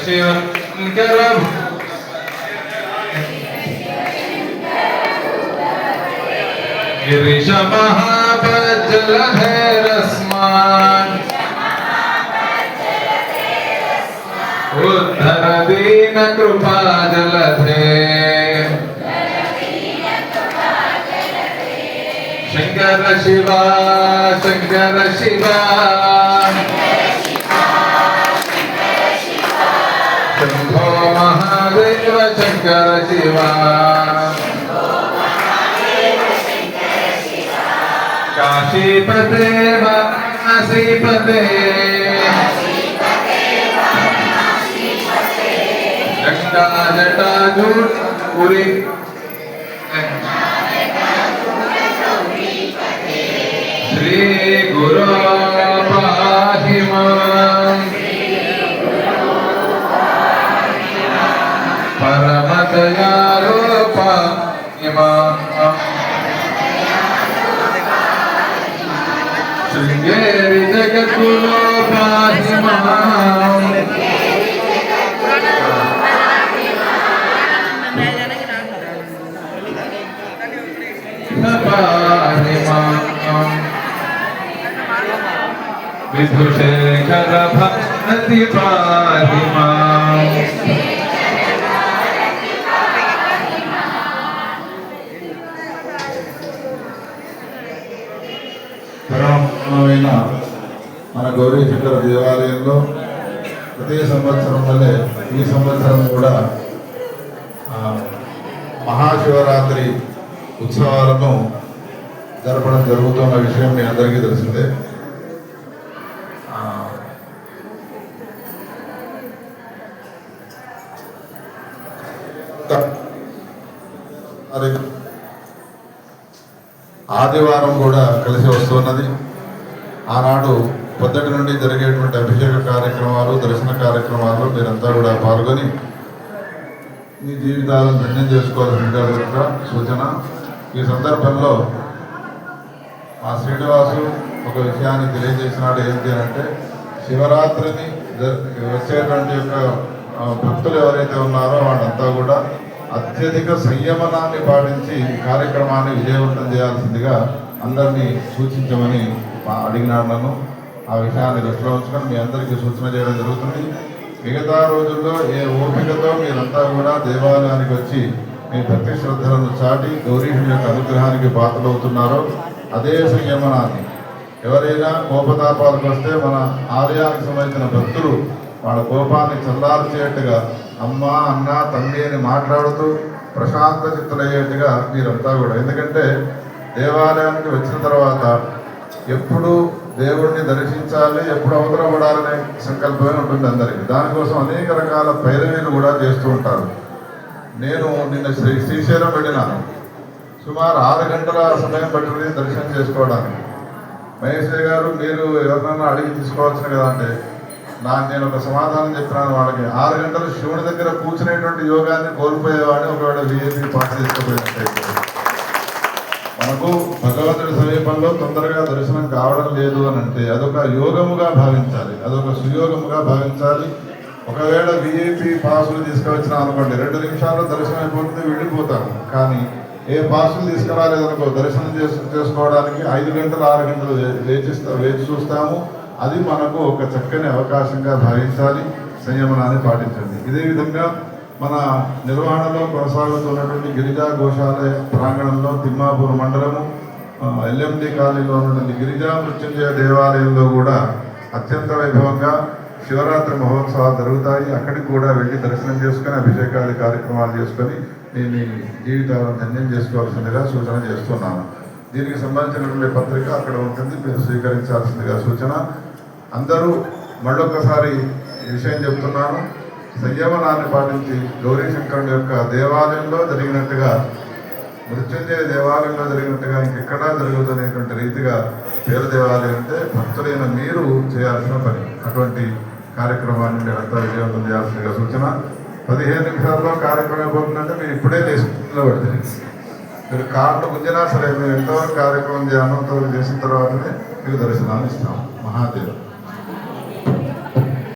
शिवशङ्करं गिरिशमहापज्जलधैरस्मान् उद्धर दीनकृपाजलधे शङ्कर शिवा शङ्कर शिवा शम्भो महादेव शङ्कर शिवा काशीपते वासीपते जटा जटाजूटपुरी श्री गुरो पाहि मां परम दयालो पाहि मां शृंगेरी जगद्गुरो पाहि मां पाहि मां विधुशेखर भक्ति पाहि मां పరమమైన మన గౌరీ శంకర దేవాలయంలో ప్రతి సంవత్సరం వల్లే ఈ సంవత్సరం కూడా మహాశివరాత్రి ఉత్సవాలను జరపడం జరుగుతున్న విషయం మీ అందరికీ తెలిసిందే. ఆదివారం కూడా కలిసి వస్తున్నది. ఆనాడు పొద్దుటి నుండి జరిగేటువంటి అభిషేక కార్యక్రమాలు, దర్శన కార్యక్రమాల్లో మీరంతా కూడా పాల్గొని మీ జీవితాలను ధన్యం చేసుకోవాల్సిన సూచన. ఈ సందర్భంలో మా శ్రీనివాసు ఒక విషయాన్ని తెలియజేసినాడు. ఏంటి అంటే, శివరాత్రిని వచ్చేటువంటి యొక్క భక్తులు ఎవరైతే ఉన్నారో వాళ్ళంతా కూడా అత్యధిక సంయమనాన్ని పాటించి కార్యక్రమాన్ని విజయవంతం చేయాల్సిందిగా అందరినీ సూచించమని అడిగినాడు నన్ను. ఆ విషయాన్ని దృష్టిలో ఉంచుకొని మీ అందరికీ సూచన చేయడం జరుగుతుంది. మిగతా రోజుల్లో ఏ ఓపికతో మీరంతా కూడా దేవాలయానికి వచ్చి మీ భక్తి శ్రద్ధలను చాటి గౌరీశుని యొక్క అనుగ్రహానికి పాత్రలవుతున్నారో అదే సంయమనాన్ని, ఎవరైనా కోపతాపాలకు వస్తే మన ఆలయానికి సంబంధించిన భక్తులు వాళ్ళ కోపాన్ని చల్లార్చేట్టుగా అమ్మ అన్న తండ్రి అని మాట్లాడుతూ ప్రశాంత చిత్తులయ్యేట్టుగా మీరంతా కూడా, ఎందుకంటే దేవాలయానికి వచ్చిన తర్వాత ఎప్పుడు దేవుణ్ణి దర్శించాలి, ఎప్పుడు అవతరపడాలనే సంకల్పమే ఉంటుంది అందరికీ. దానికోసం అనేక రకాల పైరవీలు కూడా చేస్తూ ఉంటారు. నేను నిన్న శ్రీశైలం వెళ్ళినాను. సుమారు 6 గంటల సమయం పట్టింది దర్శనం చేసుకోవడానికి. మహేశ్వరి గారు మీరు ఎవరినన్నా అడిగి తీసుకోవాల్సిన కదా అంటే నేను ఒక సమాధానం చెప్పినాను వాళ్ళకి. 6 గంటలు శివుడి దగ్గర కూర్చునేటువంటి యోగాన్ని కోల్పోయేవాడిని ఒకవేళ విఐపి పాస్ చేసుకోపోయినట్టయితే. మనకు భగవంతుడి సమీపంలో తొందరగా దర్శనం కావడం లేదు అని అంటే అదొక యోగముగా భావించాలి, అదొక సుయోగముగా భావించాలి. ఒకవేళ విఐపి పాసులు తీసుకువచ్చినా అనుకోండి 2 నిమిషాల్లో దర్శనం అయిపోతుంది, వెళ్ళిపోతాము. కానీ ఏ పాసులు తీసుకురాలేదనుకో దర్శనం చేసుకోవడానికి 5 గంటలు 6 గంటలు వేచి చూస్తాము. అది మనకు ఒక చక్కని అవకాశంగా భావించాలి. సంయమనాన్ని పాటించండి. ఇదే విధంగా మన నిర్వహణలో కొనసాగుతున్నటువంటి గిరిజా గోశాలయ ప్రాంగణంలో తిమ్మాపూర్ మండలము ఎల్ఎండి కాలనీలో ఉన్నటువంటి గిరిజా మృత్యుంజయ దేవాలయంలో కూడా అత్యంత వైభవంగా శివరాత్రి మహోత్సవాలు జరుగుతాయి. అక్కడికి కూడా వెళ్ళి దర్శనం చేసుకొని అభిషేకాది కార్యక్రమాలు చేసుకొని నేను జీవితాలను ధన్యం చేసుకోవాల్సిందిగా సూచన చేస్తున్నాను. దీనికి సంబంధించినటువంటి పత్రిక అక్కడ ఉంటుంది, మీరు స్వీకరించాల్సిందిగా సూచన. అందరూ మళ్ళొక్కసారి విషయం చెప్తున్నాను, సంయమనాన్ని పాటించి గౌరీ శంకరుని యొక్క దేవాలయంలో జరిగినట్టుగా, మృత్యుంజయ దేవాలయంలో జరిగినట్టుగా ఇంకెక్కడా జరుగుతున్నటువంటి రీతిగా పేరు దేవాలయం అంటే భక్తులైన మీరు చేయాల్సిన పని. అటువంటి కార్యక్రమాన్ని మీరంతా విజయవంతం చేయాల్సిందిగా సూచన. 15 నిమిషాల్లో కార్యక్రమం అయిపోతుందంటే మీరు ఇప్పుడే తీసుకుంటూ పడుతుంది. మీరు కార్లు గుంజినా సరే మీరు ఎంతవరకు కార్యక్రమం చేయాలో అంతవరకు చేసిన తర్వాతనే మీకు దర్శనాన్ని ఇస్తాం. మహాదేవ్.